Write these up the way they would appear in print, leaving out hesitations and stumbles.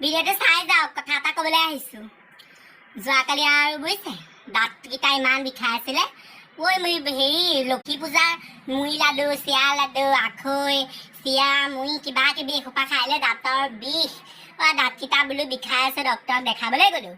ভিডিঅ'টো চাই যাওক, কথা এটা ক'বলৈ আহিছোঁ। যোৱাকালি আৰু বুজিছে দাঁতকেইটা ইমান বিষাই আছিলে। ঐ মই হেৰি লক্ষী পূজাৰ মুড়ি লাডু, চিৰা লাডু, আখৈ, চিৰা, মুড়ি কিবা কিবি এসোপা খাইলে দাঁতৰ বিষ। দাঁতকেইটা বোলো বিষাই আছে, ডক্তৰক দেখাবলৈ গ'লোঁ।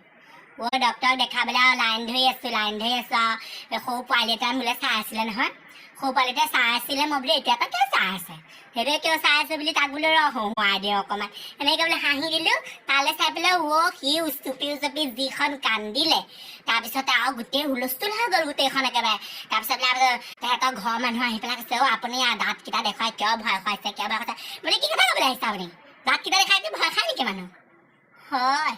ডক্তৰক দেখাবলৈ আৰু লাইন ধৰি আছোঁ আৰু সৰু পোৱালি এটা মোলৈ চাই আছিলে নহয়। সৰু পোৱালিটোৱে চাই আছিলে। মই বোলো এতিয়া পৰা কিয় চাই আছে, সেইটোৱে কিয় চাই আছে বুলি তাক বোলো হহুৱাই দিওঁ অকণমান। এনেকৈ বোলে হাঁহি দিলোঁ। তালৈ চাই পেলাই সি উচুপি যিখন কান্দিলে। তাৰপিছতে আৰু গোটেই হুলস্থুল হৈ গ'ল গোটেইখন একেবাৰে। তাৰপিছত তেহেঁতৰ ঘৰৰ মানুহ আহি পেলাই কৈছে আপুনি দাঁতকেইটা দেখুৱাই কিয় ভয় খুৱাইছে, কিয় ভয় খুৱাইছে। বোলে কি কথা ক'বলৈ আহিছে আপুনি, দাঁতকেইটা দেখাই কি ভয় খায় নেকি মানুহ? হয়।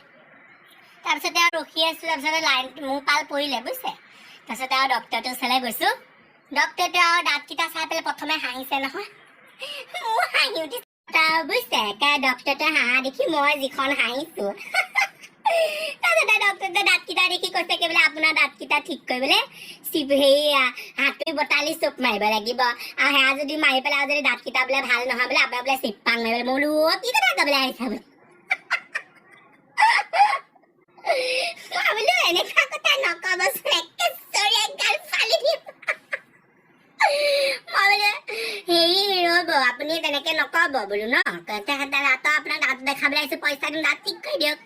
তাৰপিছতে আৰু ৰখি আছোঁ। তাৰপিছতে লাইন মোৰ পাল পৰিলে বুজিছে। তাৰপিছতে আৰু ডক্তৰটোৰ ওচৰলৈ গৈছোঁ। ডক্তৰটোৱে আৰু দাঁতকেইটা চাই পেলাই প্ৰথমে হাঁহিছে নহয়। মোৰ হাঁহি উঠিছে বুজিছে। ডক্তৰটোৱে হাঁহা দেখি মই যিখন হাঁহিছোঁ। তাৰপিছতে ডক্তৰটোৱে দাঁতকেইটা দেখি কৈছে কি বোলে আপোনাৰ দাঁতকেইটা ঠিক কৰিবলৈ হাতুৰি বটালি চুপ মাৰিব লাগিব, আৰু সেয়া যদি মাৰি পেলাই যদি দাঁতকেইটা বোলে ভাল নহয় বোলে আপোনাৰ বোলে চিপাং মাৰিব। মই বোলো কি কথা ক'বলৈ আহিছা বোলে। এনেকুৱা কথা নক'বচোন, একে চৰিয়া গাল ফালি দিম। মই বোলো হেৰি ৰ'ব আপুনি তেনেকৈ নক'ব বোলো ন, আপোনাৰ দাঁত দেখাবলৈ আহিছোঁ, পইচা দিম, দাঁত ঠিক কৰি দিয়ক।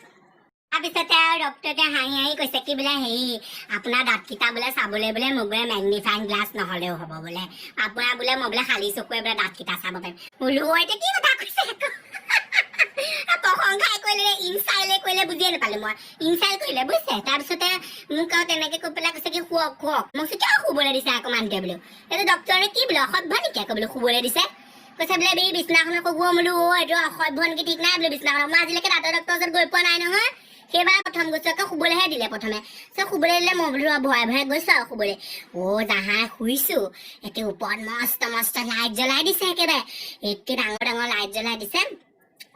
তাৰপিছতে আৰু ডক্তৰটোৱে হাঁহি হাঁহি কৈছে কি বোলে হেৰি আপোনাৰ দাঁতকেইটা বোলে চাবলৈ বোলে মোক বোলে মেগনিফাইং গ্লাছ নহ'লেও হ'ব বোলে, আপোনাৰ বোলে মই বোলে খালী চকুৱে বোলে দাঁতকেইটা চাব পাৰিম। বোলো এতিয়া কি কথা কৈছে প্ৰশংসাই কৰিলে ইনচাইলে কৰিলে বুজিয়ে নাপালোঁ মই। ইনচাইল কৰিলে বুজিছে। তাৰপিছতে মোক আৰু তেনেকৈ কৈ পেলাই কৈছে কি শুৱক শুৱক। মই কৈছোঁ কিয় শুবলৈ দিছে আকৌ মানুহটোৱে বোলো। এইটো ডক্তৰে কি বোলে অসভ্য নেকি আকৌ বোলো শুবলৈ দিছে। কৈছে বোলে এই বিছনাখনত শুব। বোলো এইটো অসভ্য নেকি ঠিক নাই বোলো বিছনাখনত। মই আজিলৈকে দাঁতৰ ডক্তৰৰ ওচৰত গৈ পোৱা নাই নহয়। সেইবাৰ প্ৰথম গৈছোঁ আকৌ শুবলৈহে দিলে প্ৰথমে। শুবলৈ দিলে মই বোলো ভয়ে ভয়ে গৈছোঁ আৰু শুবলৈ। জাহাই শুইছোঁ। একে ওপৰত মস্ত মস্ত লাইট জ্বলাই দিছে, একেবাৰে একে ডাঙৰ ডাঙৰ লাইট জ্বলাই দিছে।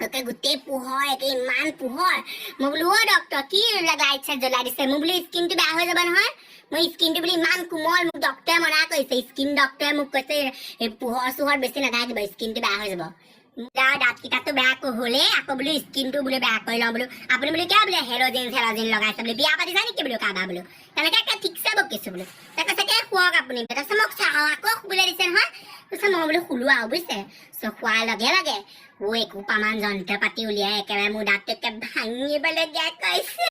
একে গোটেই পোহৰ, একে ইমান পোহৰ। মই বোলো ডক্তৰ কি লাইট চাইট জ্বলাই দিছে। মোৰ বোলো স্কিনটো বেয়া হৈ যাব নহয়। মোৰ স্কিনটো বোলো ইমান কোমল, মোক ডক্তৰে মনা কৰিছে। স্কিন ডক্তৰে মোক কৈছে এই পোহৰ চোহৰ বেছি নাথাকিব, স্কিনটো বেয়া হৈ যাব। দাঁতকেইটাতো বেয়া হ'লে আকৌ বোলো স্কিনটো বোলো বেয়া কৰি লওঁ বোলো। আপুনি বোলো কিয় বোলে হেৰজিন চেৰজিন লগাইছে বোলো, বিয়া পাতিছা নেকি বোলো কাৰোবাৰ বোলো। তেনেকৈ ঠিকছে বকিছোঁ বোলো। কৈছে কি শুৱক আপুনি। তাৰপিছত মোক আকৌ শুবলৈ দিছে নহয়। তাৰপিছত মই বোলো শুলো আৰু বুজিছে। শোৱাৰ লগে লগে এসোপামান যন্ত্ৰ পাতি উলিয়াই একেবাৰে মোৰ দাঁতটো একে ভাঙিবলগীয়া কৈছে।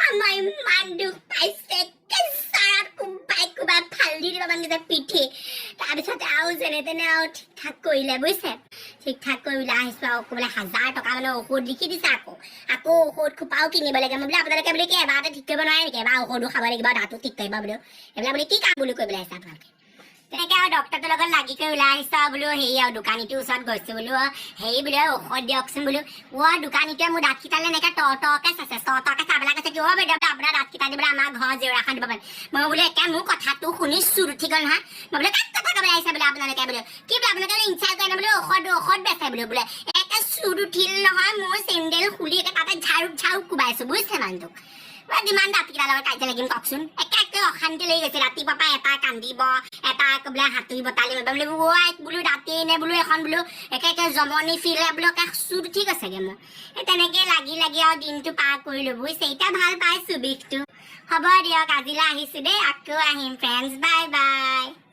আমাৰ ইমান দুখ পাইছে, কোবাই ফালি দিব মানে পিঠি। তাৰপিছতে আৰু যেনে তেনে আৰু ঠিক ঠাক কৰিলে বুজিছে। ঠিক ঠাক কৰি ওলাই আহিছোঁ আৰু বোলে 1000 টকা মানে ঔষধ লিখি দিছে। আকৌ ঔষধ খোপাও কিনিব লাগে। মই বোলে আপোনালোকে বোলে কি এবাৰতে ঠিক কৰিব নোৱাৰে নেকি, এবাৰ ঔষধো খাব লাগিব দাঁতো ঠিক কৰিব বোলো। এইবিলাক বোলে কি কাম বুলি কৰিবলৈ আহিছে আপোনালোকে। তেনেকৈ আৰু ডক্তৰটোৰ লগত লাগি কৰি ওলাই আহিছোঁ আৰু বোলো হেৰি আৰু দোকানীটোৰ ওচৰত গৈছোঁ বোলো হেৰি বোলে ঔষধ দিয়কচোন বোলো। দোকানীটোৱে মোৰ দাঁতকেইটালৈ এনেকৈ তৰকে চাইছে, তৰকে চাই পেলাই কৈছে কি বাইদেউ আপোনাৰ দাঁতকেইটা দিবলৈ আমাৰ ঘৰৰ জেউৰাখন দিব পাৰিম। মই বোলো একে মোৰ কথাটো শুনি চুৰ উঠি গ'ল নহয়। মই বোলো কাক কথা ক'বলৈ আহিছে বোলে আপোনালোকে বোলো, কি বোলে আপোনালোকে ইনচাল কৰে বোলো ঔষধ বেচে বোলে। একে চুৰ উঠিল নহয়। মোৰ চেণ্ডেল খুলি একে তাতে ঝাৰুক কোবাইছোঁ বুজিছে মানুহটোক। যিমান দাঁতকেইটাৰ লগত কাজিয়া লাগিম কওকচোন। একে অশান্তি লাগি গৈছে। ৰাতিপুৱাৰ পৰা এটা কান্দিব, এটা আকৌ বোলে হাতুৰি বটালি মাৰিব বোলো। বোলো দাঁতেই নে বোলো এখন বোলো একে জমনি ফিল বোলো একে চুৰ উঠি গৈছেগে মোৰ। তেনেকৈ লাগি আৰু দিনটো পাৰ কৰিলোঁ বুজিছে। এতিয়া ভাল পাইছোঁ বিষটো। হ'ব দিয়ক আজিলৈ আহিছোঁ দেই, আকৌ আহিম ফ্ৰেণ্ডছ, বাই বাই।